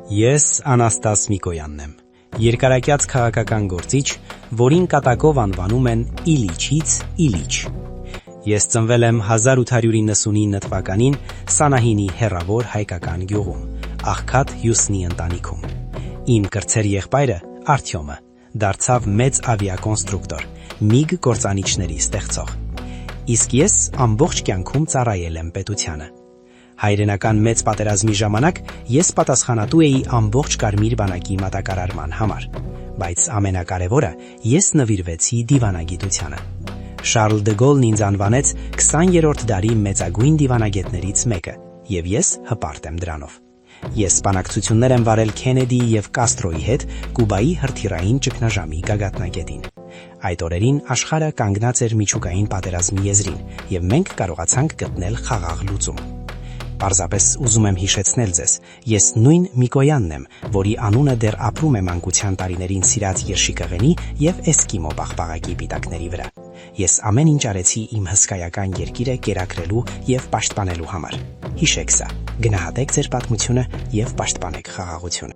Ես Անաստաս Միկոյանն եմ, երկարակյաց քաղաքական գործիչ, որին կատակով անվանում են Իլիչից Իլիչ։ Ես ծնվել եմ 1899 թվականին Սանահինի հեռավոր հայկական գյուղում, աղքատ Հյուսնի ընտանիքում։ Իմ կրտսեր եղբայրը Արտյոմը դարձավ մեծ ավիակոնստրուկտոր, MiG կործանիչների ստեղծող։ Իսկ ես ամբողջ կյանքում ծառայել եմ պետությանը։ Հայրենական մեծ պատերազմի ժամանակ ես պատասխանատու էի ամբողջ Կարմիր բանակի մատակարարման համար, բայց ամենակարևորը ես նվիրվեցի դիվանագիտությանը։ Շարլ դը Գոլն ինձ անվանեց 20-րդ դարի մեծագույն դիվանագետներից մեկը, եւ ես հպարտ եմ դրանով։ Ես բանակցություններ եմ վարել Քենեդիի եւ Կաստրոյի հետ Կուբայի հրթիռային ճգնաժամի գագաթնակետին։ Այդ օրերին աշխարհը կանգնած էր միջուկային պատերազմի եզրին, եւ մենք կարողացանք գտնել խաղաղ լուծում։ Պարզապես ուզում եմ հիշեցնել ձեզ, ես նույն Միկոյանն եմ, որի անունը դեռ ապրում է մանկության տարիներին սիրած երշիկեղենի եւ էսկիմո պաղպաղակի պիտակների վրա։ Ես ամեն ինչ արեցի իմ հսկայական երկիրը կերակրելու եւ պաշտպանելու համար։ Հիշեք սա, գնահատեք ձեր պատմությունը եւ պաշտպանեք խաղաղությունը։